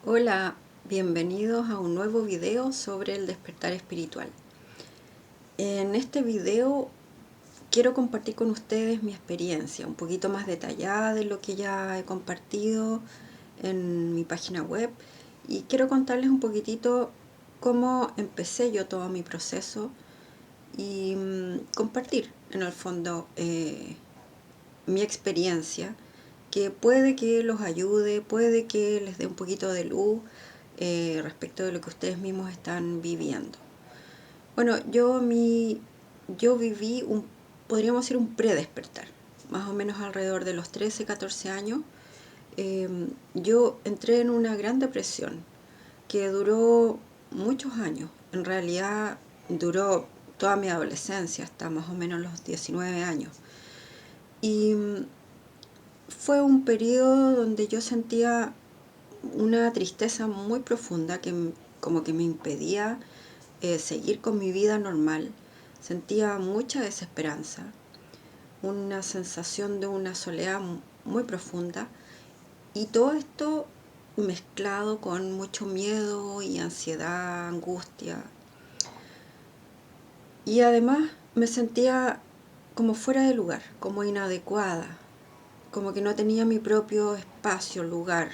Hola, bienvenidos a un nuevo video sobre el despertar espiritual. En este video quiero compartir con ustedes mi experiencia, un poquito más detallada de lo que ya he compartido en mi página web, y quiero contarles un poquitito cómo empecé yo todo mi proceso y compartir en el fondo mi experiencia, que puede que los ayude, puede que les dé un poquito de luz respecto de lo que ustedes mismos están viviendo. Bueno, yo viví podríamos decir, un predespertar, más o menos alrededor de los 13, 14 años. Yo entré en una gran depresión que duró muchos años. En realidad duró toda mi adolescencia, hasta más o menos los 19 años. Y fue un periodo donde yo sentía una tristeza muy profunda que como que me impedía seguir con mi vida normal. Sentía mucha desesperanza, una sensación de una soledad muy profunda, y todo esto mezclado con mucho miedo y ansiedad, angustia. Y además me sentía como fuera de lugar, como inadecuada, como que no tenía mi propio espacio, lugar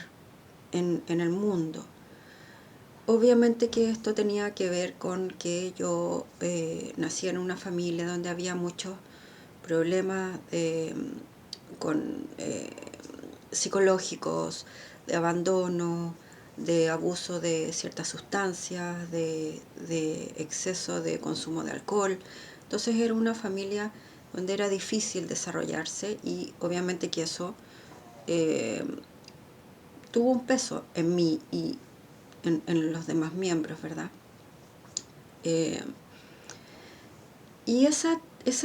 en el mundo. Obviamente que esto tenía que ver con que yo nací en una familia donde había muchos problemas con psicológicos, de abandono, de abuso de ciertas sustancias, de exceso de consumo de alcohol. Entonces era una familia donde era difícil desarrollarse, y obviamente que eso eh, tuvo un peso en mí y en los demás miembros, ¿verdad? Eh, y esa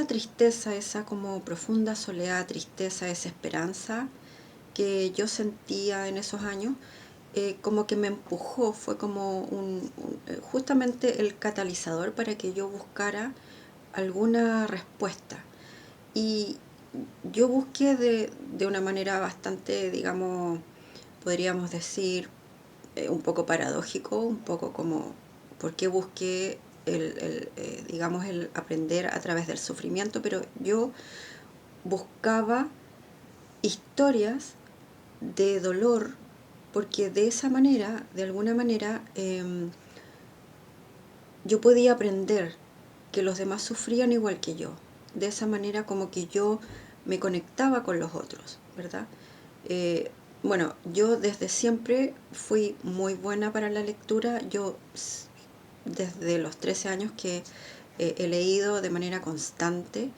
tristeza, esa como profunda soledad, tristeza, desesperanza que yo sentía en esos años, como que me empujó, fue como justamente el catalizador para que yo buscara alguna respuesta. Y yo busqué de una manera bastante, digamos, podríamos decir, un poco paradójico, un poco como, ¿por qué busqué digamos, el aprender a través del sufrimiento? Pero yo buscaba historias de dolor, porque de esa manera, de alguna manera, yo podía aprender que los demás sufrían igual que yo. De esa manera como que yo me conectaba con los otros, ¿verdad? Eh, bueno, yo desde siempre fui muy buena para la lectura. Yo desde los 13 años que he leído de manera constante,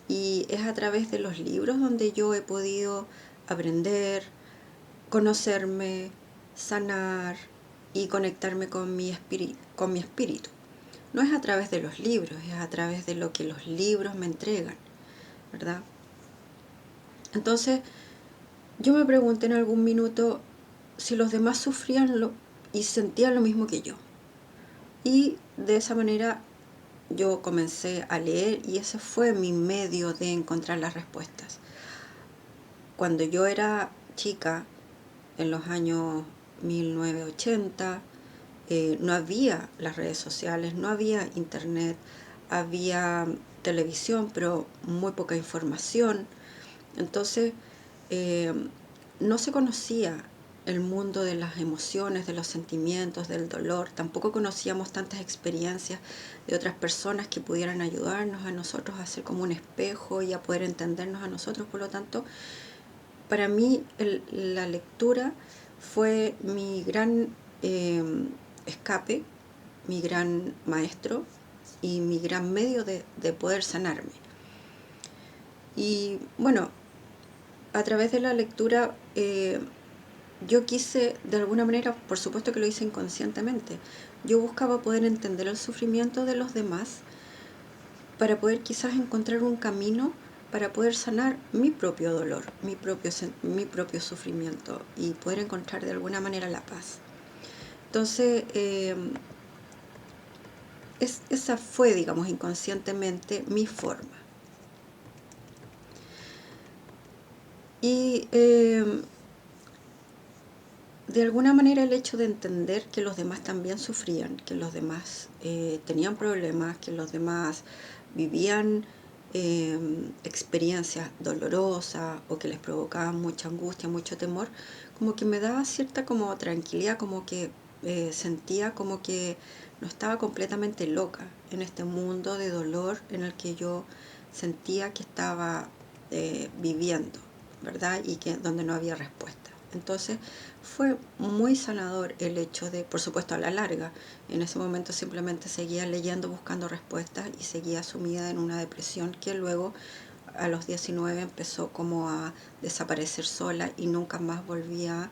y es a través de los libros donde yo he podido aprender, conocerme, sanar y conectarme con mi espíritu. No es a través de los libros, es a través de lo que los libros me entregan, ¿verdad? Entonces, yo me pregunté en algún minuto si los demás sufrían y sentían lo mismo que yo. Y de esa manera yo comencé a leer, y ese fue mi medio de encontrar las respuestas. Cuando yo era chica, en los años 1980, no había las redes sociales, no había internet, había televisión, pero muy poca información. Entonces, eh, no se conocía el mundo de las emociones, de los sentimientos, del dolor. Tampoco conocíamos tantas experiencias de otras personas que pudieran ayudarnos a nosotros a ser como un espejo y a poder entendernos a nosotros. Por lo tanto, para mí la lectura fue mi gran eh, escape, mi gran maestro y mi gran medio de poder sanarme. Y bueno, a través de la lectura yo quise, de alguna manera, por supuesto que lo hice inconscientemente, yo buscaba poder entender el sufrimiento de los demás para poder quizás encontrar un camino para poder sanar mi propio dolor, mi propio sufrimiento, y poder encontrar de alguna manera la paz. Entonces, esa fue, digamos, inconscientemente mi forma. Y de alguna manera el hecho de entender que los demás también sufrían, que los demás tenían problemas, que los demás vivían experiencias dolorosas o que les provocaban mucha angustia, mucho temor, como que me daba cierta como tranquilidad, como que sentía como que no estaba completamente loca en este mundo de dolor en el que yo sentía que estaba viviendo, ¿verdad? Y que donde no había respuesta. Entonces fue muy sanador el hecho de, por supuesto a la larga, en ese momento simplemente seguía leyendo, buscando respuestas y seguía sumida en una depresión que luego a los 19 empezó como a desaparecer sola y nunca más volví a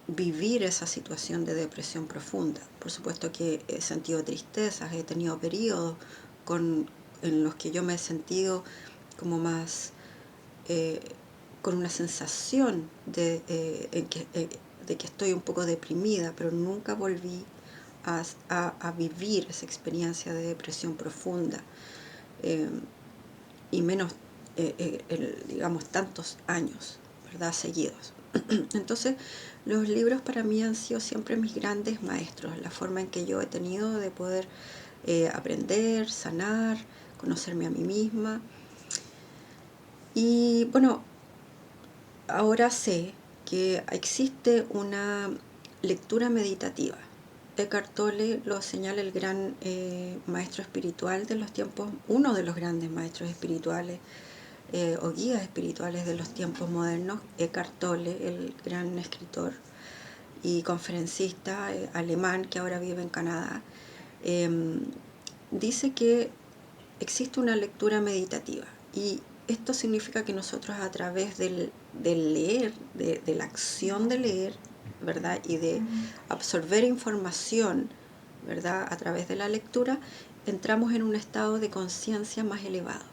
vivir esa situación de depresión profunda. Por supuesto que he sentido tristezas, he tenido periodos con, en los que yo me he sentido como más eh, con una sensación de que estoy un poco deprimida, pero nunca volví a vivir esa experiencia de depresión profunda, eh, y menos, digamos, tantos años, ¿verdad? Seguidos. Entonces, los libros para mí han sido siempre mis grandes maestros, la forma en que yo he tenido de poder aprender, sanar, conocerme a mí misma. Y bueno, ahora sé que existe una lectura meditativa. Eckhart Tolle lo señala el gran maestro espiritual de los tiempos, uno de los grandes maestros espirituales o guías espirituales de los tiempos modernos, Eckhart Tolle, el gran escritor y conferencista alemán que ahora vive en Canadá, eh, dice que existe una lectura meditativa y esto significa que nosotros a través del leer, de la acción de leer, ¿verdad? Y de absorber información, ¿verdad? A través de la lectura, entramos en un estado de conciencia más elevado,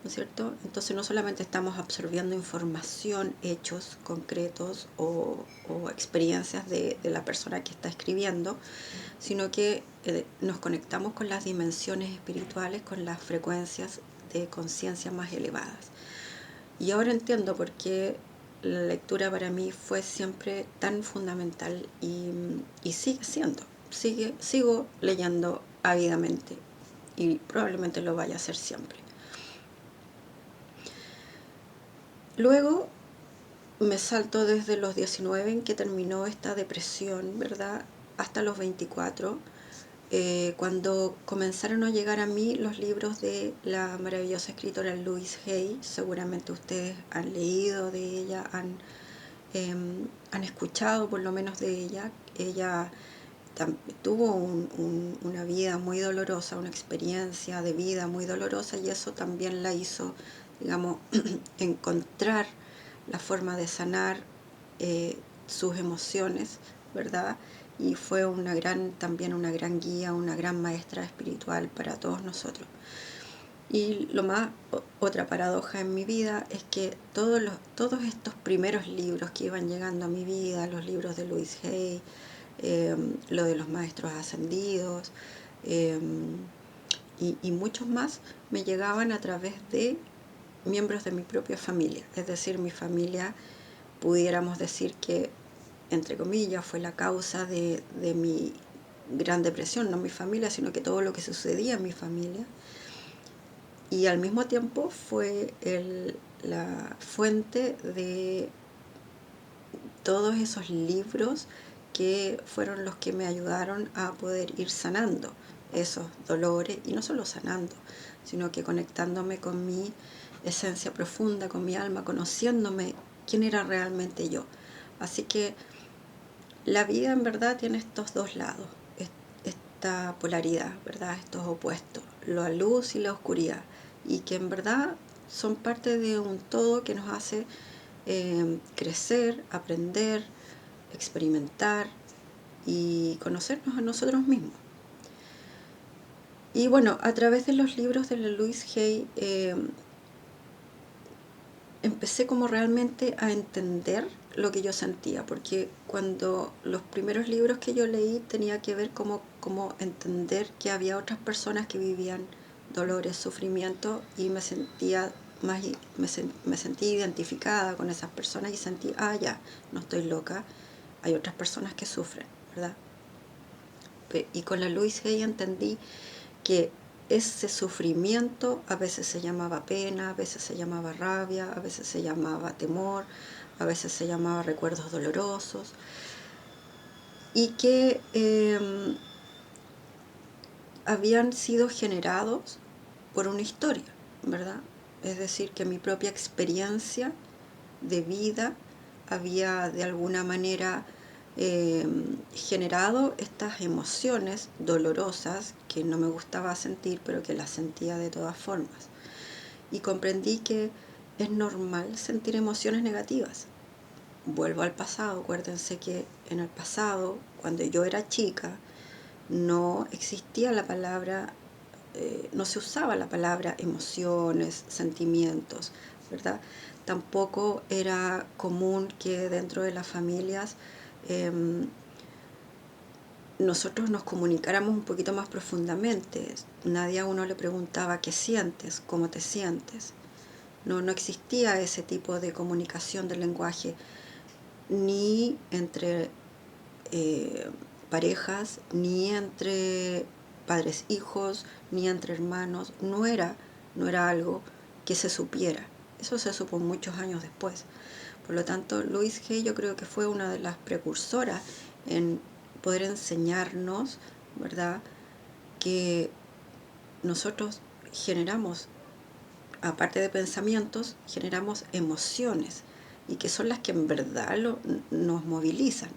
¿no es cierto? Entonces no solamente estamos absorbiendo información, hechos concretos o experiencias de la persona que está escribiendo, sino que nos conectamos con las dimensiones espirituales, con las frecuencias de conciencia más elevadas. Y ahora entiendo por qué la lectura para mí fue siempre tan fundamental y sigue siendo. Sigo leyendo ávidamente y probablemente lo vaya a hacer siempre. Luego me salto desde los 19 en que terminó esta depresión, ¿verdad? Hasta los 24, cuando comenzaron a llegar a mí los libros de la maravillosa escritora Louise Hay. Seguramente ustedes han leído de ella, han escuchado por lo menos de ella. Ella tuvo una vida muy dolorosa, una experiencia de vida muy dolorosa, y eso también la hizo, digamos, encontrar la forma de sanar sus emociones, ¿verdad? Y fue también una gran guía, una gran maestra espiritual para todos nosotros. Y otra paradoja en mi vida es que todos estos primeros libros que iban llegando a mi vida, los libros de Louise Hay, lo de los maestros ascendidos, eh, y muchos más, me llegaban a través de miembros de mi propia familia. Es decir, mi familia, pudiéramos decir que, entre comillas, fue la causa de mi gran depresión, no mi familia, sino que todo lo que sucedía en mi familia. Y al mismo tiempo fue la fuente de todos esos libros que fueron los que me ayudaron a poder ir sanando esos dolores, y no solo sanando, sino que conectándome con mi esencia profunda, con mi alma, conociéndome quién era realmente yo. Así que la vida en verdad tiene estos dos lados, esta polaridad, ¿verdad? Estos opuestos, la luz y la oscuridad, y que en verdad son parte de un todo que nos hace crecer, aprender, experimentar y conocernos a nosotros mismos. Y bueno, a través de los libros de la Louise Hay empecé como realmente a entender lo que yo sentía, porque cuando los primeros libros que yo leí tenía que ver como entender que había otras personas que vivían dolores, sufrimiento, y me sentía me sentí identificada con esas personas y sentí, ya, no estoy loca, hay otras personas que sufren, ¿verdad? Y con la Louise Hay entendí que ese sufrimiento a veces se llamaba pena, a veces se llamaba rabia, a veces se llamaba temor, a veces se llamaba recuerdos dolorosos, y que habían sido generados por una historia, ¿verdad? Es decir, que mi propia experiencia de vida había de alguna manera generado estas emociones dolorosas que no me gustaba sentir, pero que las sentía de todas formas. Y comprendí que es normal sentir emociones negativas. Vuelvo al pasado, acuérdense que en el pasado, cuando yo era chica, no existía la palabra, no se usaba la palabra emociones, sentimientos, ¿verdad? Tampoco era común que dentro de las familias nosotros nos comunicáramos un poquito más profundamente. Nadie a uno le preguntaba qué sientes, cómo te sientes. No existía ese tipo de comunicación del lenguaje, ni entre parejas, ni entre padres hijos, ni entre hermanos. No era algo que se supiera. Eso se supo muchos años después. Por lo tanto, Louise Hay yo creo que fue una de las precursoras en poder enseñarnos, ¿verdad?, que nosotros generamos, aparte de pensamientos, generamos emociones, y que son las que en verdad nos movilizan,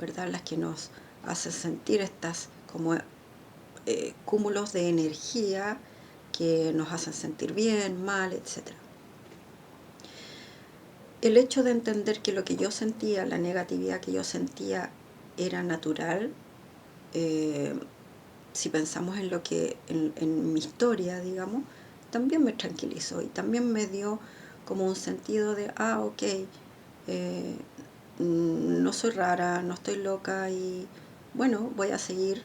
¿verdad?, las que nos hacen sentir estas como cúmulos de energía que nos hacen sentir bien, mal, etc. El hecho de entender que lo que yo sentía, la negatividad que yo sentía, era natural, eh, si pensamos en lo que, en mi historia, digamos, también me tranquilizó y también me dio como un sentido de, ok, no soy rara, no estoy loca, y bueno, voy a seguir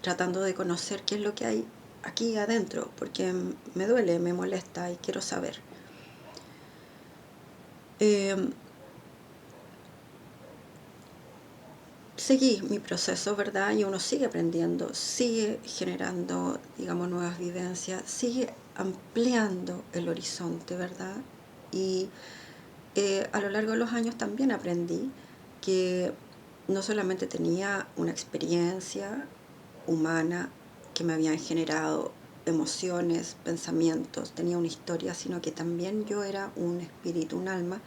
tratando de conocer qué es lo que hay aquí adentro, porque me duele, me molesta y quiero saber. Seguí mi proceso, ¿verdad? Y uno sigue aprendiendo, sigue generando, digamos, nuevas vivencias, sigue ampliando el horizonte, ¿verdad? Y a lo largo de los años también aprendí que no solamente tenía una experiencia humana que me habían generado emociones, pensamientos, tenía una historia, sino que también yo era un espíritu, un alma,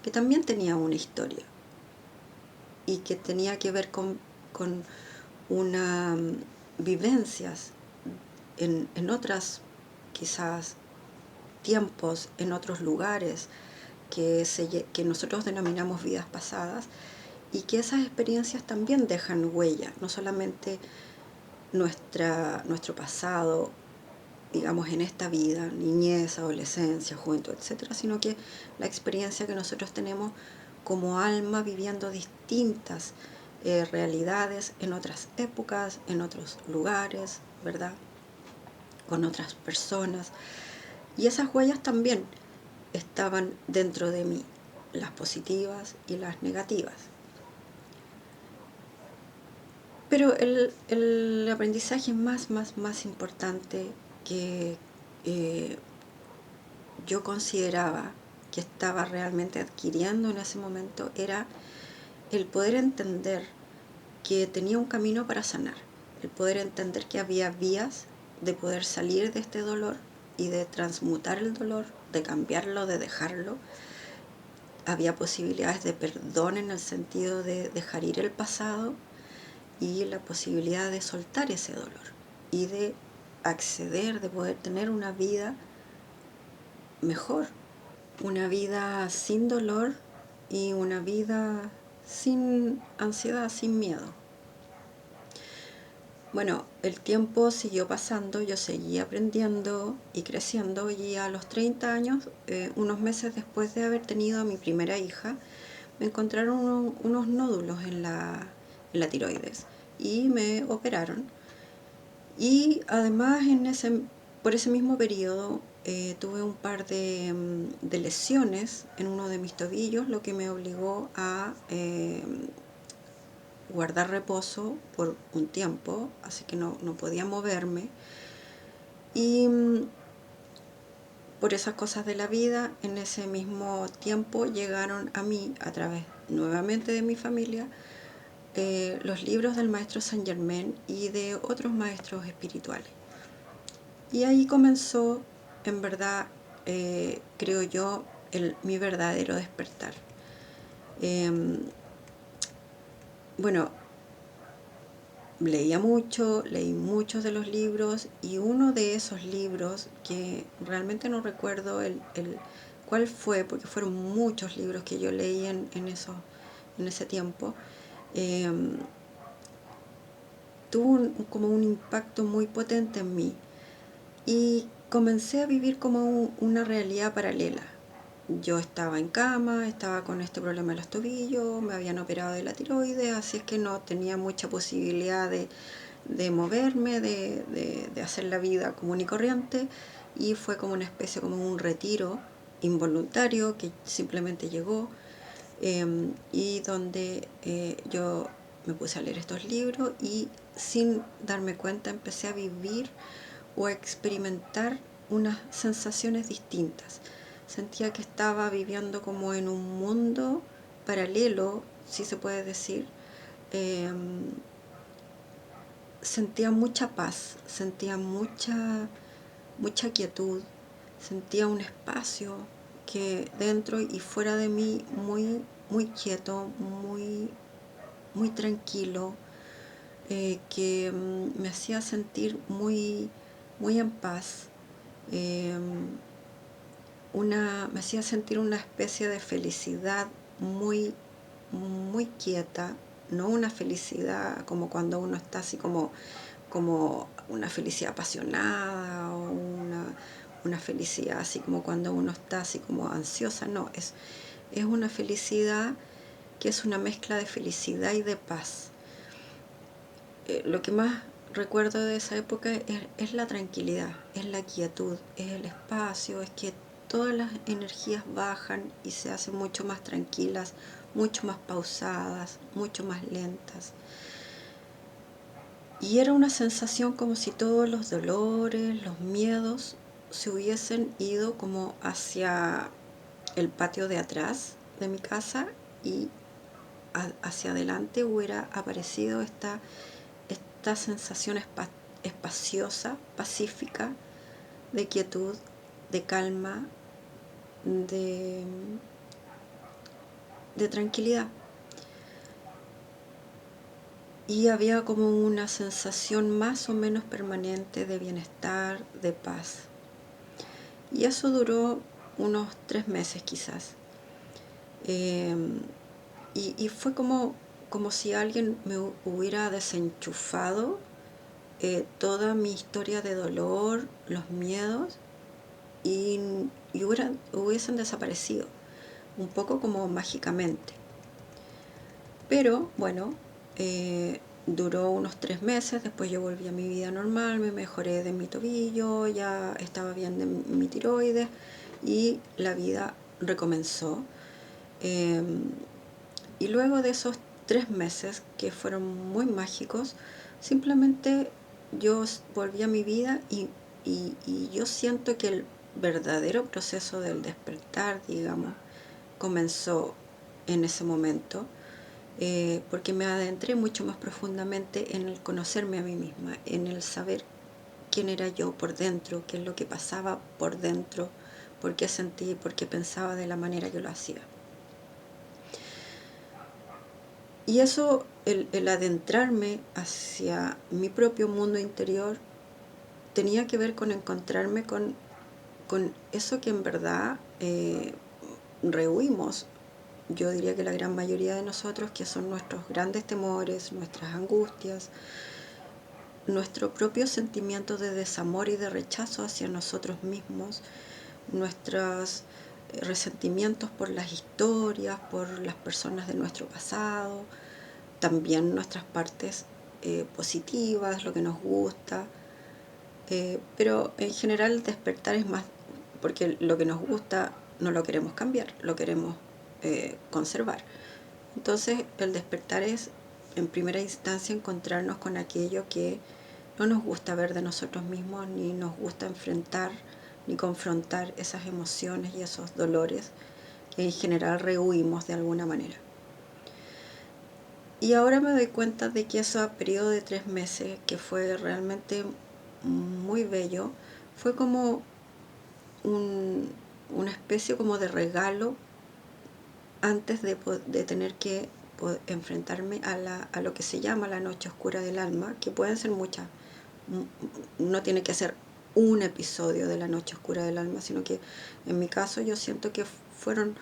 que también tenía una historia y que tenía que ver con una vivencias en otras, quizás, tiempos, en otros lugares que nosotros denominamos vidas pasadas, y que esas experiencias también dejan huella, no solamente nuestro pasado, digamos, en esta vida, niñez, adolescencia, juventud, etcétera, sino que la experiencia que nosotros tenemos como alma viviendo distintas realidades en otras épocas, en otros lugares, ¿verdad?, con otras personas. Y esas huellas también estaban dentro de mí, las positivas y las negativas. Pero el aprendizaje más importante que yo consideraba que estaba realmente adquiriendo en ese momento era el poder entender que tenía un camino para sanar, el poder entender que había vías de poder salir de este dolor y de transmutar el dolor, de cambiarlo, de dejarlo. Había posibilidades de perdón en el sentido de dejar ir el pasado, y la posibilidad de soltar ese dolor y de acceder, de poder tener una vida mejor, una vida sin dolor y una vida sin ansiedad, sin miedo. Bueno, el tiempo siguió pasando, yo seguí aprendiendo y creciendo, y a los 30 años, unos meses después de haber tenido a mi primera hija, me encontraron unos nódulos en la tiroides y me operaron. Y además por ese mismo periodo tuve un par de lesiones en uno de mis tobillos, lo que me obligó a guardar reposo por un tiempo, así que no podía moverme. Y por esas cosas de la vida, en ese mismo tiempo llegaron a mí, a través nuevamente de mi familia, los libros del maestro Saint Germain y de otros maestros espirituales. Y ahí comenzó, en verdad, creo yo, mi verdadero despertar. Bueno, leí muchos de los libros, y uno de esos libros, que realmente no recuerdo cuál fue, porque fueron muchos libros que yo leí en ese tiempo, eh, tuvo como un impacto muy potente en mí, y comencé a vivir como una realidad paralela. Yo estaba en cama, estaba con este problema en los tobillos, me habían operado de la tiroides, así es que no tenía mucha posibilidad de moverme, de hacer la vida común y corriente, y fue como una especie, como un retiro involuntario que simplemente llegó, y donde yo me puse a leer estos libros, y sin darme cuenta empecé a vivir o a experimentar unas sensaciones distintas. Sentía que estaba viviendo como en un mundo paralelo, si se puede decir. Eh, Sentía mucha paz, sentía mucha quietud, sentía un espacio que dentro y fuera de mí muy quieto, muy tranquilo, que me hacía sentir muy en paz. eh, Me hacía sentir una especie de felicidad muy quieta, no una felicidad como cuando uno está así como una felicidad apasionada, o una felicidad así como cuando uno está así como ansiosa. No, es una felicidad que es una mezcla de felicidad y de paz. Lo que más recuerdo de esa época es la tranquilidad, es la quietud, es el espacio, es que todas las energías bajan y se hacen mucho más tranquilas, mucho más pausadas, mucho más lentas. Y era una sensación como si todos los dolores, los miedos se hubiesen ido como hacia el patio de atrás de mi casa, y hacia adelante hubiera aparecido esta sensación espaciosa, pacífica, de quietud, de calma, de, de tranquilidad. Y había como una sensación más o menos permanente de bienestar, de paz. Y eso duró unos 3 meses quizás. Eh, y fue como si alguien me hubiera desenchufado toda mi historia de dolor, los miedos, y, hubiesen desaparecido, un poco como mágicamente. Pero bueno, duró unos 3 meses, después yo volví a mi vida normal, me mejoré de mi tobillo, ya estaba bien de mi tiroides, y la vida recomenzó. Eh, y luego de esos 3 meses, que fueron muy mágicos, simplemente yo volví a mi vida, y yo siento que el verdadero proceso del despertar, digamos, comenzó en ese momento, porque me adentré mucho más profundamente en el conocerme a mí misma, en el saber quién era yo por dentro, qué es lo que pasaba por dentro, por qué sentí, por qué pensaba de la manera que lo hacía. Y eso, el adentrarme hacia mi propio mundo interior, tenía que ver con encontrarme con eso que en verdad rehuimos. Yo diría que la gran mayoría de nosotros, que son nuestros grandes temores, nuestras angustias, nuestro propio sentimiento de desamor y de rechazo hacia nosotros mismos, nuestros resentimientos por las historias, por las personas de nuestro pasado, también nuestras partes positivas, lo que nos gusta, pero en general el despertar es más, porque lo que nos gusta no lo queremos cambiar, lo queremos conservar. Entonces el despertar es, en primera instancia, encontrarnos con aquello que no nos gusta ver de nosotros mismos, ni nos gusta enfrentar, ni confrontar esas emociones y esos dolores que en general rehuimos de alguna manera. Y ahora me doy cuenta de que ese periodo de 3 meses, que fue realmente muy bello, fue como una especie como de regalo antes de tener que enfrentarme a lo que se llama la noche oscura del alma, que pueden ser muchas. No tiene que ser un episodio de la noche oscura del alma, sino que en mi caso yo siento que fueron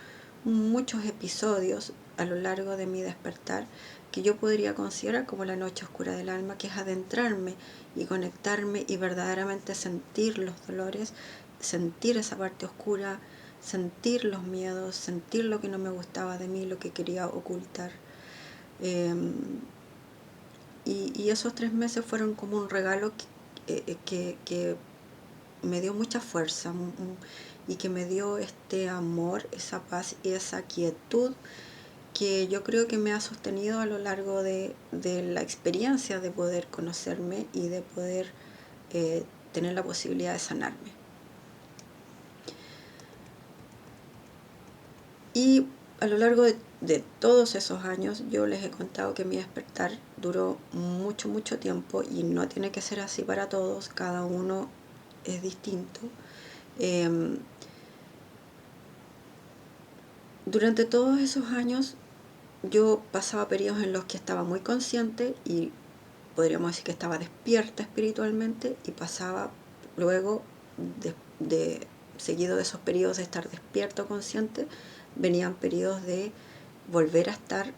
muchos episodios a lo largo de mi despertar que yo podría considerar como la noche oscura del alma, que es adentrarme y conectarme y verdaderamente sentir los dolores, sentir esa parte oscura, sentir los miedos, sentir lo que no me gustaba de mí, lo que quería ocultar. Y esos 3 meses fueron como un regalo que me dio mucha fuerza, y que me dio este amor, esa paz y esa quietud que yo creo que me ha sostenido a lo largo de la experiencia de poder conocerme y de poder tener la posibilidad de sanarme. Y a lo largo de todos esos años yo les he contado que mi despertar duró mucho, mucho tiempo, y no tiene que ser así para todos, cada uno es distinto. Durante todos esos años yo pasaba periodos en los que estaba muy consciente y podríamos decir que estaba despierta espiritualmente, y pasaba luego, seguido de esos periodos de estar despierto consciente, venían periodos de volver a estar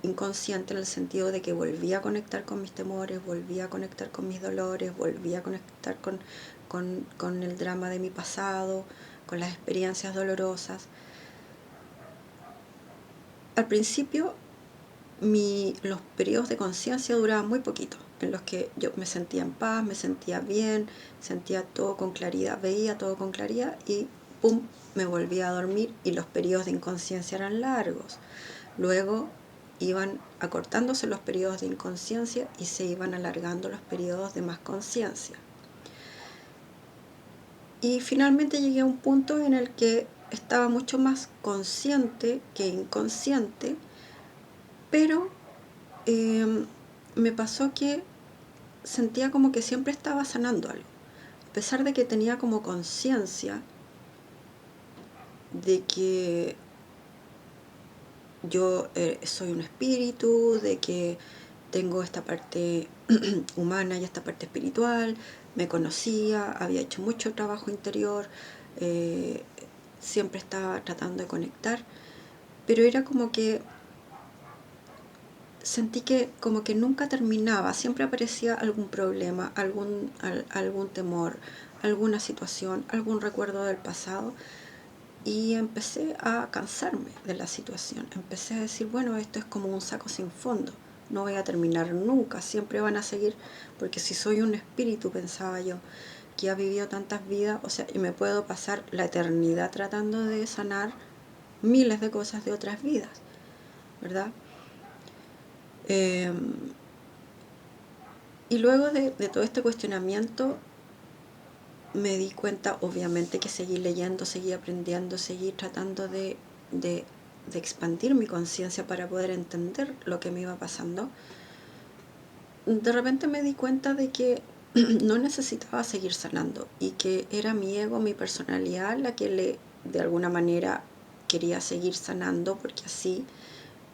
inconsciente, en el sentido de que volvía a conectar con mis temores, volvía a conectar con mis dolores, volvía a conectar con el drama de mi pasado, con las experiencias dolorosas. Al principio los periodos de conciencia duraban muy poquito, en los que yo me sentía en paz, me sentía bien, sentía todo con claridad, veía todo con claridad, y pum, me volvía a dormir, y los periodos de inconsciencia eran largos. Luego iban acortándose los periodos de inconsciencia y se iban alargando los periodos de más conciencia. Y finalmente llegué a un punto en el que estaba mucho más consciente que inconsciente, pero me pasó que sentía como que siempre estaba sanando algo. A pesar de que tenía como conciencia de que yo soy un espíritu, de que tengo esta parte humana y esta parte espiritual, me conocía, había hecho mucho trabajo interior, eh, siempre estaba tratando de conectar, pero era como que sentí que como que nunca terminaba, siempre aparecía algún problema, algún temor, alguna situación, algún recuerdo del pasado, y empecé a cansarme de la situación. Empecé a decir, bueno, esto es como un saco sin fondo, no voy a terminar nunca, siempre van a seguir, porque si soy un espíritu, pensaba yo, que ha vivido tantas vidas, o sea, y me puedo pasar la eternidad tratando de sanar miles de cosas de otras vidas, ¿verdad? Y luego de todo este cuestionamiento me di cuenta, obviamente, que seguí leyendo, seguí aprendiendo, seguí tratando de expandir mi conciencia para poder entender lo que me iba pasando. De repente me di cuenta de que no necesitaba seguir sanando, y que era mi ego, mi personalidad, la que de alguna manera quería seguir sanando, porque así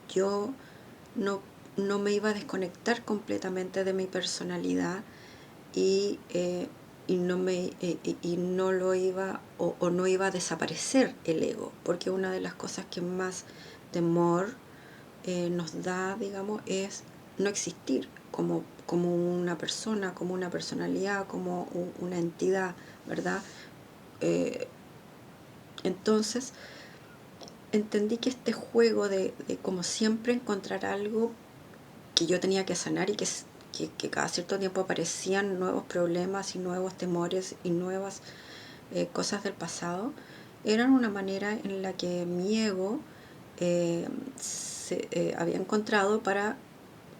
yo no, no me iba a desconectar completamente de mi personalidad, y, y no lo iba, o no iba a desaparecer el ego, porque una de las cosas que más temor nos da, digamos, es no existir como una persona, como una personalidad, como una entidad, ¿verdad? Eh, entonces entendí que este juego de como siempre encontrar algo que yo tenía que sanar, y que cada cierto tiempo aparecían nuevos problemas y nuevos temores y nuevas cosas del pasado, eran una manera en la que mi ego se había encontrado para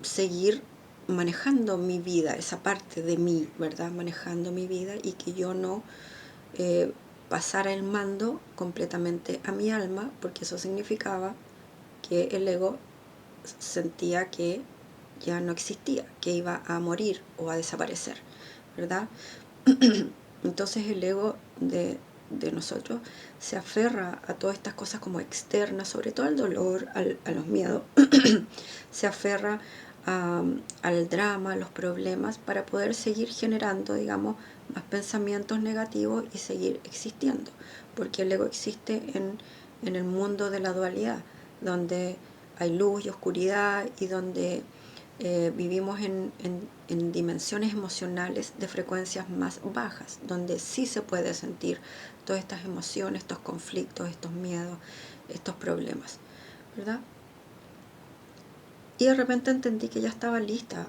seguir manejando mi vida, esa parte de mí, ¿verdad? Manejando mi vida y que yo no eh, pasara el mando completamente a mi alma, porque eso significaba que el ego sentía que ya no existía, que iba a morir o a desaparecer, ¿verdad? Entonces el ego de nosotros se aferra a todas estas cosas como externas, sobre todo al dolor, a los miedos, se aferra al drama, a los problemas, para poder seguir generando, digamos, más pensamientos negativos y seguir existiendo, porque el ego existe en el mundo de la dualidad, donde hay luz y oscuridad y donde vivimos en dimensiones emocionales de frecuencias más bajas, donde sí se puede sentir todas estas emociones, estos conflictos, estos miedos, estos problemas, ¿verdad? Y de repente entendí que ya estaba lista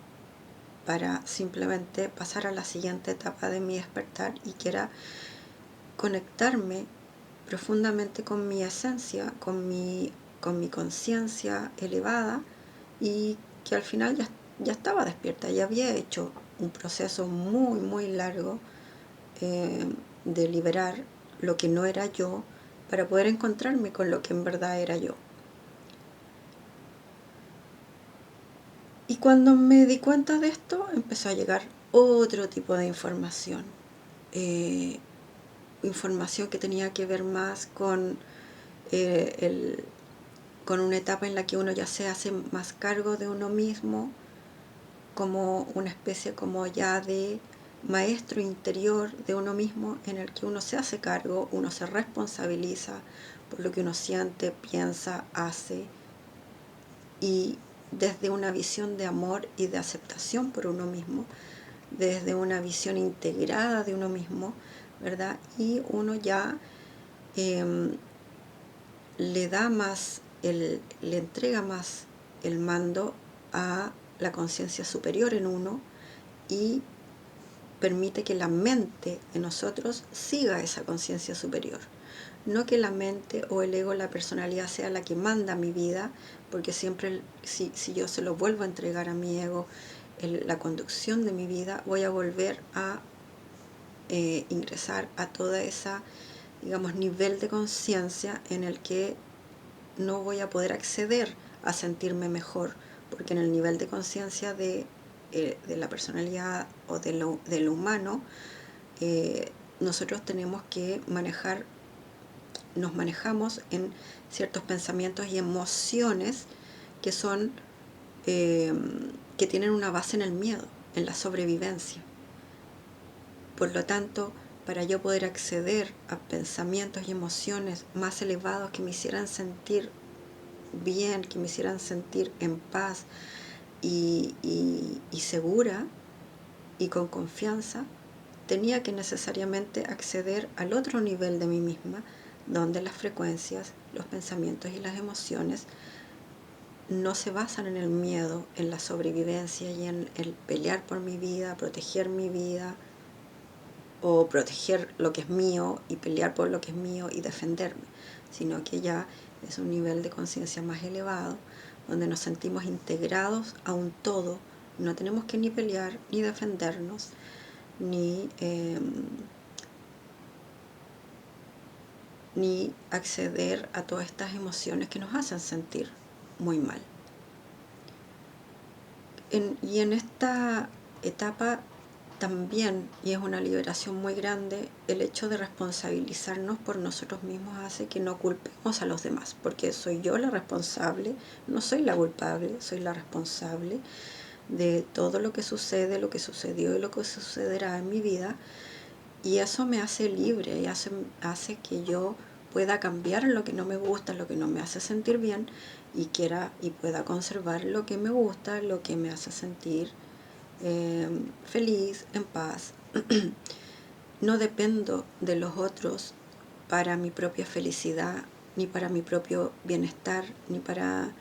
para simplemente pasar a la siguiente etapa de mi despertar, y que era conectarme profundamente con mi esencia, con mi conciencia elevada, y que al final ya estaba despierta, ya había hecho un proceso muy, muy largo eh, de liberar lo que no era yo para poder encontrarme con lo que en verdad era yo. Y cuando me di cuenta de esto, empezó a llegar otro tipo de información. Eh, Información que tenía que ver más eh, con una etapa en la que uno ya se hace más cargo de uno mismo, como una especie como ya de maestro interior de uno mismo, en el que uno se hace cargo, uno se responsabiliza por lo que uno siente, piensa, hace, y desde una visión de amor y de aceptación por uno mismo, desde una visión integrada de uno mismo, ¿verdad? Y uno ya eh, le da más, le entrega más el mando a la conciencia superior en uno, y permite que la mente de nosotros siga esa conciencia superior. No que la mente o el ego, la personalidad, sea la que manda mi vida, porque siempre si yo se lo vuelvo a entregar a mi ego la conducción de mi vida, voy a volver a ingresar a toda esa, digamos, nivel de conciencia en el que no voy a poder acceder a sentirme mejor, porque en el nivel de conciencia de la personalidad o de lo humano, nosotros tenemos que nos manejamos en ciertos pensamientos y emociones que son, eh, que tienen una base en el miedo, en la sobrevivencia. Por lo tanto, para yo poder acceder a pensamientos y emociones más elevados que me hicieran sentir bien, que me hicieran sentir en paz y segura y con confianza, tenía que necesariamente acceder al otro nivel de mí misma, donde las frecuencias, los pensamientos y las emociones no se basan en el miedo, en la sobrevivencia y en el pelear por mi vida, proteger mi vida, o proteger lo que es mío y pelear por lo que es mío y defenderme, sino que ya es un nivel de conciencia más elevado, donde nos sentimos integrados a un todo. No tenemos que ni pelear, ni defendernos, ni ni acceder a todas estas emociones que nos hacen sentir muy mal. Y en esta etapa también, y es una liberación muy grande, el hecho de responsabilizarnos por nosotros mismos hace que no culpemos a los demás, porque soy yo la responsable, no soy la culpable, soy la responsable de todo lo que sucede, lo que sucedió y lo que sucederá en mi vida. Y eso me hace libre y hace que yo pueda cambiar lo que no me gusta, lo que no me hace sentir bien, y quiera y pueda conservar lo que me gusta, lo que me hace sentir feliz, en paz. No dependo de los otros para mi propia felicidad, ni para mi propio bienestar, ni para...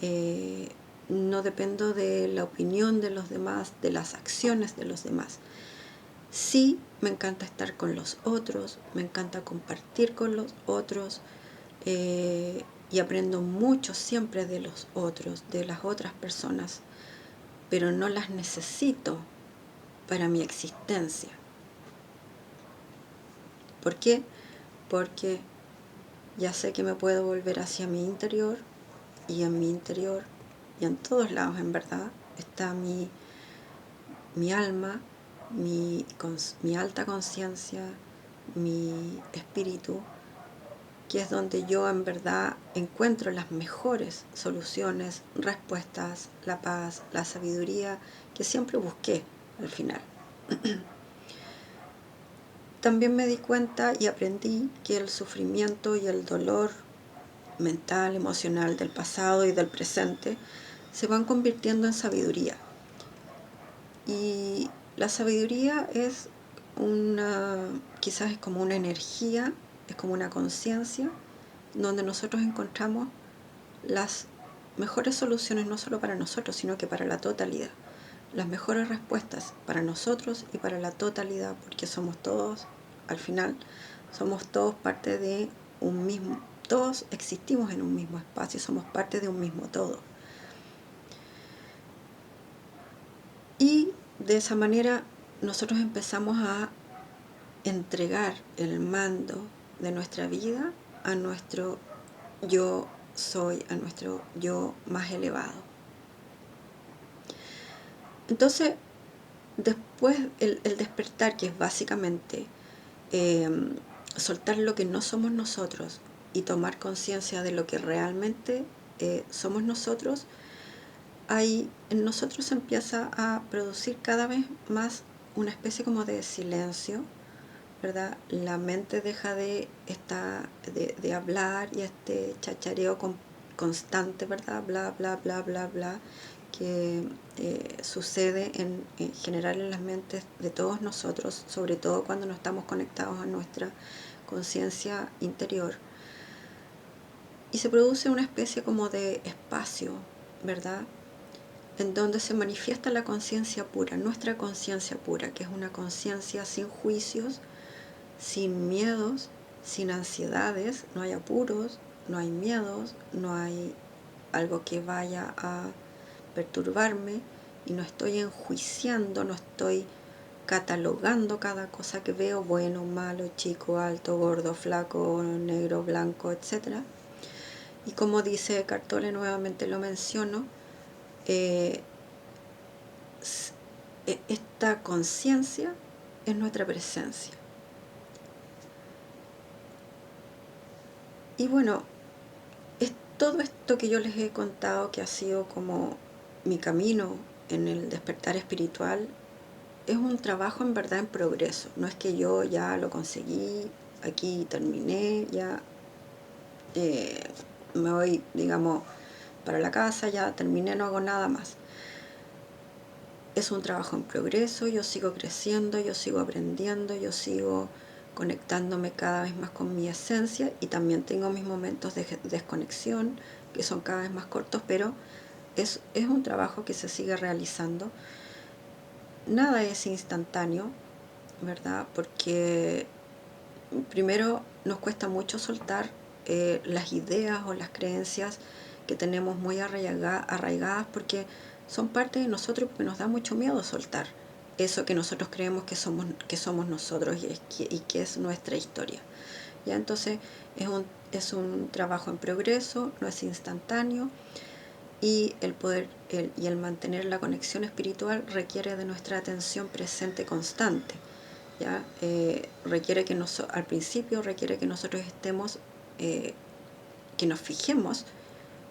eh, no dependo de la opinión de los demás, de las acciones de los demás. Sí, me encanta estar con los otros, me encanta compartir con los otros, y aprendo mucho siempre de los otros, de las otras personas, pero no las necesito para mi existencia. ¿Por qué? Porque ya sé que me puedo volver hacia mi interior, y en mi interior, y en todos lados en verdad, está mi alma, mi alta conciencia, mi espíritu, que es donde yo en verdad encuentro las mejores soluciones, respuestas, la paz, la sabiduría que siempre busqué al final. También me di cuenta y aprendí que el sufrimiento y el dolor mental, emocional del pasado y del presente se van convirtiendo en sabiduría. Y la sabiduría es quizás es como una energía, es como una conciencia, donde nosotros encontramos las mejores soluciones no solo para nosotros, sino que para la totalidad. Las mejores respuestas para nosotros y para la totalidad, porque somos todos, al final, somos todos parte de un mismo, todos existimos en un mismo espacio, somos parte de un mismo todo. Y de esa manera nosotros empezamos a entregar el mando de nuestra vida a nuestro yo soy, a nuestro yo más elevado. Entonces, después el despertar, que es básicamente soltar lo que no somos nosotros y tomar conciencia de lo que realmente somos nosotros, ahí en nosotros se empieza a producir cada vez más una especie como de silencio, ¿verdad? La mente deja de hablar, y este chachareo constante, ¿verdad? Bla, bla, bla, bla, bla, que sucede en general en las mentes de todos nosotros, sobre todo cuando no estamos conectados a nuestra conciencia interior. Y se produce una especie como de espacio, ¿verdad? En donde se manifiesta la conciencia pura, nuestra conciencia pura, que es una conciencia sin juicios, sin miedos, sin ansiedades, no hay apuros, no hay miedos, no hay algo que vaya a perturbarme, y no estoy enjuiciando, no estoy catalogando cada cosa que veo, bueno, malo, chico, alto, gordo, flaco, negro, blanco, etc. Y como dice Eckhart Tolle, nuevamente lo menciono, eh, esta conciencia es nuestra presencia. Y bueno, es todo esto que yo les he contado, que ha sido como mi camino en el despertar espiritual, es un trabajo en verdad en progreso. No es que yo ya lo conseguí, aquí terminé, ya eh, me voy, digamos, para la casa, ya terminé, no hago nada más. Es un trabajo en progreso, yo sigo creciendo, yo sigo aprendiendo, yo sigo conectándome cada vez más con mi esencia, y también tengo mis momentos de desconexión que son cada vez más cortos, pero es un trabajo que se sigue realizando. Nada es instantáneo, ¿verdad? Porque primero nos cuesta mucho soltar las ideas o las creencias que tenemos muy arraigadas, porque son parte de nosotros, porque nos da mucho miedo soltar eso que nosotros creemos que somos nosotros, y que es nuestra historia. ¿Ya? Entonces es un trabajo en progreso, no es instantáneo, y el mantener la conexión espiritual requiere de nuestra atención presente constante. ¿Ya? Requiere que al principio requiere que nosotros estemos, que nos fijemos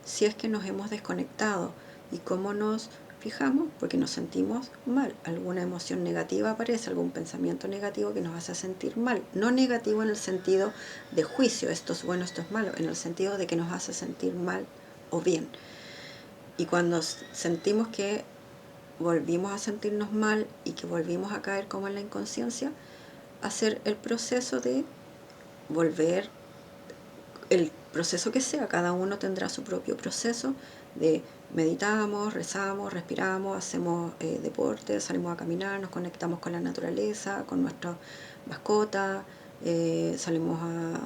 si es que nos hemos desconectado. ¿Y cómo nos fijamos? Porque nos sentimos mal. Alguna emoción negativa aparece, algún pensamiento negativo que nos hace sentir mal. No negativo en el sentido de juicio, esto es bueno, esto es malo, en el sentido de que nos hace sentir mal o bien. Y cuando sentimos que volvimos a sentirnos mal y que volvimos a caer como en la inconsciencia, hacer el proceso de volver, proceso que sea, cada uno tendrá su propio proceso de meditamos, rezamos, respiramos, hacemos deporte, salimos a caminar, nos conectamos con la naturaleza, con nuestras mascotas, salimos a,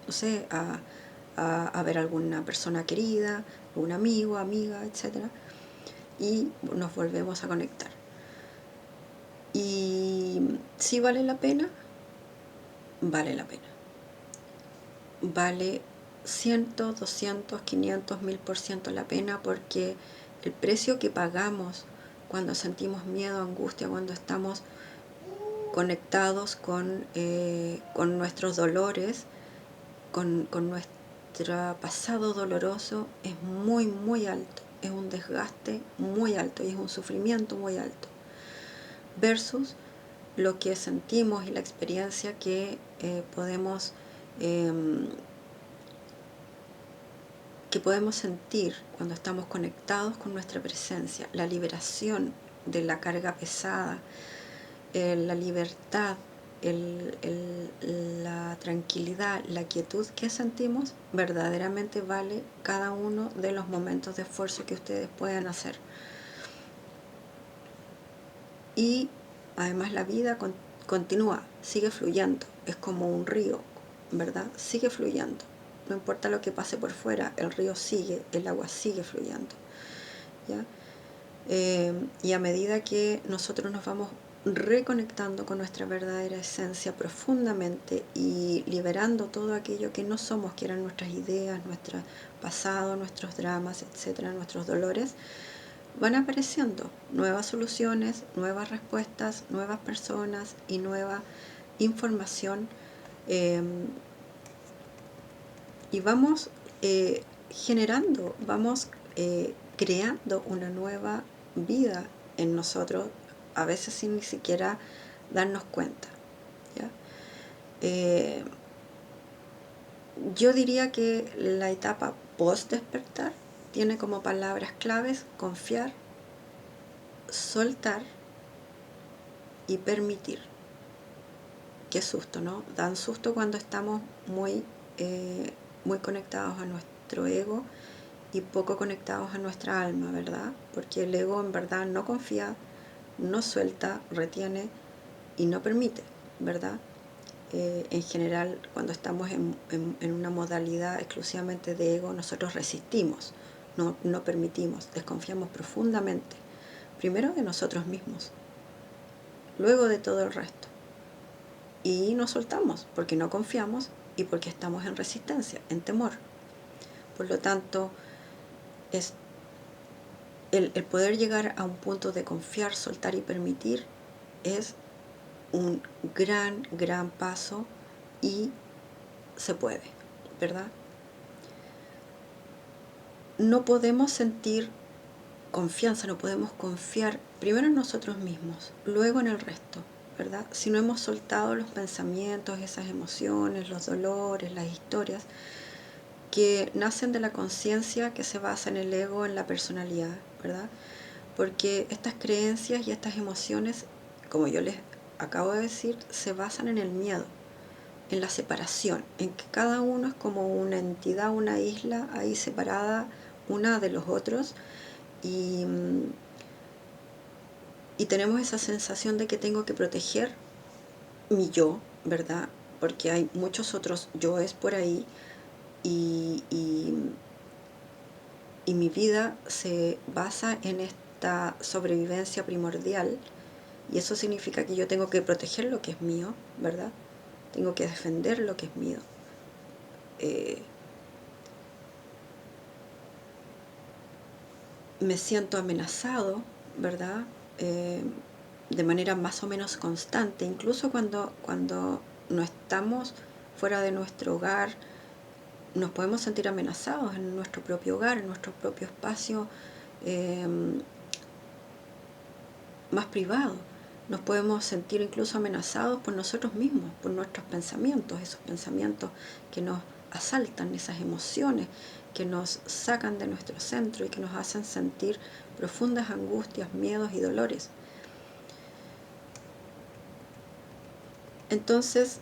no sé, a ver a alguna persona querida, un amigo, amiga, etcétera, y nos volvemos a conectar. Y si vale la pena, vale la pena. Vale 100, 200, 500, 1000% la pena, porque el precio que pagamos cuando sentimos miedo, angustia, cuando estamos conectados con nuestros dolores, con nuestro pasado doloroso, es muy, muy alto. Es un desgaste muy alto y es un sufrimiento muy alto. Versus lo que sentimos y la experiencia que podemos sentir cuando estamos conectados con nuestra presencia, la liberación de la carga pesada, la libertad, la tranquilidad, la quietud que sentimos, verdaderamente vale cada uno de los momentos de esfuerzo que ustedes puedan hacer. Y además la vida continúa, sigue fluyendo, es como un río, ¿verdad? Sigue fluyendo. No importa lo que pase por fuera, el río sigue, el agua sigue fluyendo, ¿ya? Y a medida que nosotros nos vamos reconectando con nuestra verdadera esencia profundamente y liberando todo aquello que no somos, que eran nuestras ideas, nuestro pasado, nuestros dramas, etcétera, nuestros dolores, van apareciendo nuevas soluciones, nuevas respuestas, nuevas personas y nueva información, eh, y vamos generando, vamos creando una nueva vida en nosotros, a veces sin ni siquiera darnos cuenta, ¿ya? Yo diría que la etapa post despertar tiene como palabras claves confiar, soltar y permitir. Qué susto, ¿no? Dan susto cuando estamos muy conectados a nuestro ego y poco conectados a nuestra alma, ¿verdad? Porque el ego en verdad no confía, no suelta, retiene y no permite, ¿verdad? En general, cuando estamos en una modalidad exclusivamente de ego, nosotros resistimos, no permitimos, desconfiamos profundamente, primero de nosotros mismos, luego de todo el resto. Y nos soltamos porque no confiamos y porque estamos en resistencia, en temor. Por lo tanto, es el poder llegar a un punto de confiar, soltar y permitir es un gran paso y se puede, ¿verdad? No podemos sentir confianza, no podemos confiar primero en nosotros mismos, luego en el resto, ¿verdad? Si no hemos soltado los pensamientos, esas emociones, los dolores, las historias que nacen de la conciencia que se basa en el ego, en la personalidad, ¿verdad? Porque estas creencias y estas emociones, como yo les acabo de decir, se basan en el miedo, en la separación, en que cada uno es como una entidad, una isla ahí separada una de los otros, y, y tenemos esa sensación de que tengo que proteger mi yo, ¿verdad? Porque hay muchos otros yoes por ahí y, y, y mi vida se basa en esta sobrevivencia primordial, y eso significa que yo tengo que proteger lo que es mío, ¿verdad? Tengo que defender lo que es mío. Me siento amenazado, ¿verdad? De manera más o menos constante, incluso cuando no estamos fuera de nuestro hogar, nos podemos sentir amenazados en nuestro propio hogar, en nuestro propio espacio eh, más privado. Nos podemos sentir incluso amenazados por nosotros mismos, por nuestros pensamientos, esos pensamientos que nos asaltan, esas emociones que nos sacan de nuestro centro y que nos hacen sentir profundas angustias, miedos y dolores. Entonces,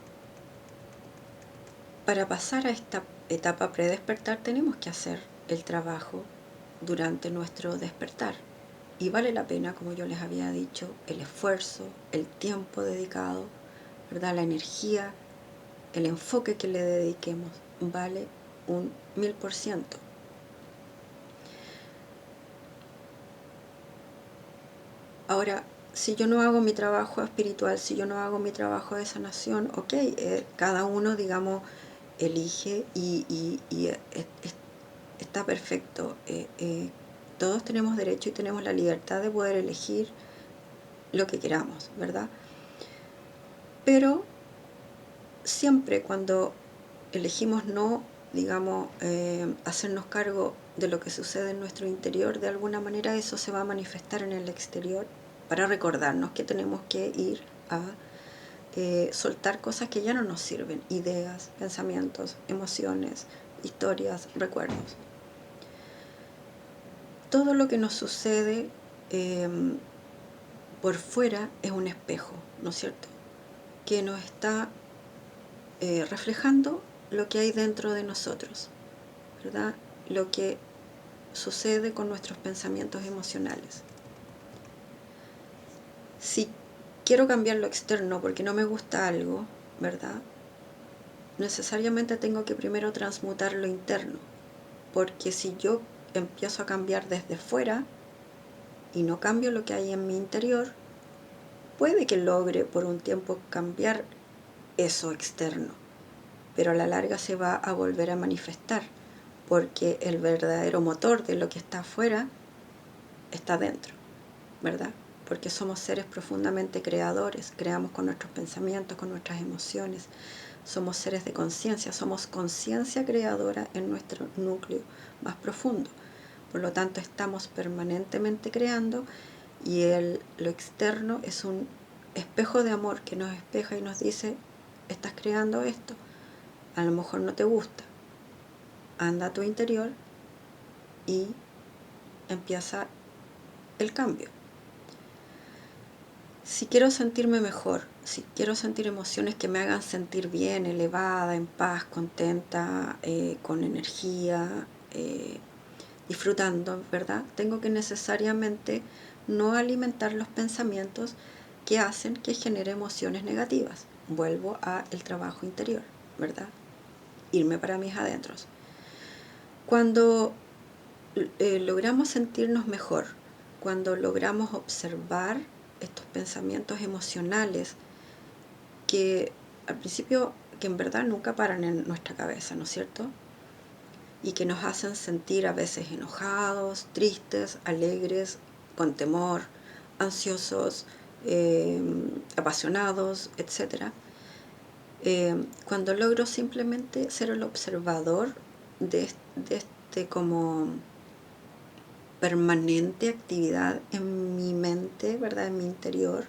para pasar a esta etapa predespertar tenemos que hacer el trabajo durante nuestro despertar. Y vale la pena, como yo les había dicho, el esfuerzo, el tiempo dedicado, ¿verdad? La energía, el enfoque que le dediquemos, vale un 1000%. Ahora, si yo no hago mi trabajo espiritual, si yo no hago mi trabajo de sanación, ok, cada uno, digamos, elige y está perfecto. Todos tenemos derecho y tenemos la libertad de poder elegir lo que queramos, ¿verdad? Pero siempre cuando elegimos no, digamos, hacernos cargo de lo que sucede en nuestro interior, de alguna manera eso se va a manifestar en el exterior para recordarnos que tenemos que ir a soltar cosas que ya no nos sirven, ideas, pensamientos, emociones, historias, recuerdos. Todo lo que nos sucede por fuera es un espejo, ¿no es cierto? Que nos está reflejando lo que hay dentro de nosotros, ¿verdad? Lo que sucede con nuestros pensamientos emocionales. Si quiero cambiar lo externo porque no me gusta algo, ¿verdad? Necesariamente tengo que primero transmutar lo interno, porque si yo empiezo a cambiar desde fuera y no cambio lo que hay en mi interior, puede que logre por un tiempo cambiar eso externo, pero a la larga se va a volver a manifestar, porque el verdadero motor de lo que está afuera está dentro, ¿verdad? Porque somos seres profundamente creadores, creamos con nuestros pensamientos, con nuestras emociones, somos seres de conciencia, somos conciencia creadora en nuestro núcleo más profundo. Por lo tanto, estamos permanentemente creando y lo externo es un espejo de amor que nos espeja y nos dice, estás creando esto, a lo mejor no te gusta, anda a tu interior y empieza el cambio. Si quiero sentirme mejor, si quiero sentir emociones que me hagan sentir bien, elevada, en paz, contenta, con energía, disfrutando, ¿verdad? Tengo que necesariamente no alimentar los pensamientos que hacen que genere emociones negativas. Vuelvo al trabajo interior, ¿verdad? Irme para mis adentros. Cuando logramos sentirnos mejor, cuando logramos observar estos pensamientos emocionales que al principio, que en verdad nunca paran en nuestra cabeza, ¿no es cierto? Y que nos hacen sentir a veces enojados, tristes, alegres, con temor, ansiosos, apasionados, etc. Cuando logro simplemente ser el observador de este como permanente actividad en mi mente, ¿verdad? En mi interior,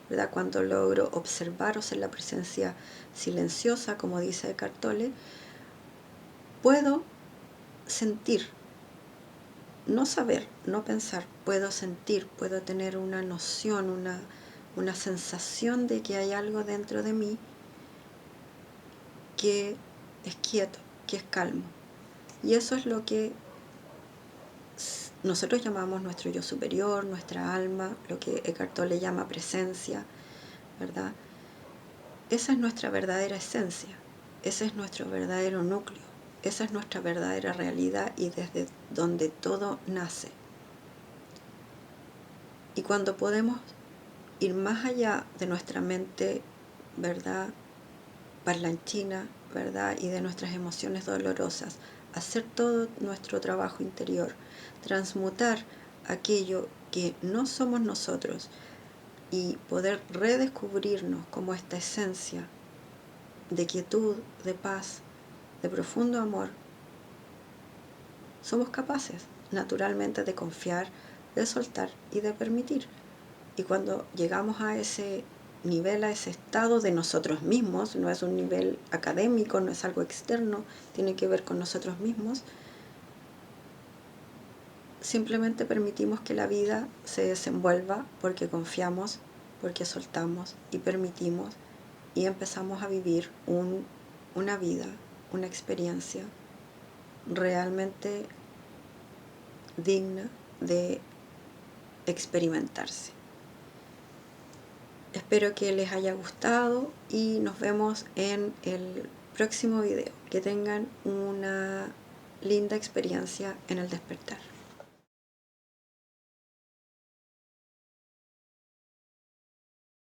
¿verdad? Cuando logro observar o ser la presencia silenciosa, como dice Eckhart Tolle, puedo sentir, no saber, no pensar, puedo sentir, puedo tener una noción, una sensación de que hay algo dentro de mí que es quieto, que es calmo. Y eso es lo que nosotros llamamos nuestro yo superior, nuestra alma, lo que Eckhart Tolle llama presencia, ¿verdad? Esa es nuestra verdadera esencia, ese es nuestro verdadero núcleo, esa es nuestra verdadera realidad y desde donde todo nace. Y cuando podemos ir más allá de nuestra mente, ¿verdad? Parlanchina, ¿verdad? Y de nuestras emociones dolorosas, hacer todo nuestro trabajo interior, transmutar aquello que no somos nosotros y poder redescubrirnos como esta esencia de quietud, de paz, de profundo amor, somos capaces naturalmente de confiar, de soltar y de permitir. Y cuando llegamos a ese nivel, a ese estado de nosotros mismos, no es un nivel académico, no es algo externo, tiene que ver con nosotros mismos, simplemente permitimos que la vida se desenvuelva porque confiamos, porque soltamos y permitimos y empezamos a vivir una vida una experiencia realmente digna de experimentarse. Espero que les haya gustado y nos vemos en el próximo video. Que tengan una linda experiencia en el despertar.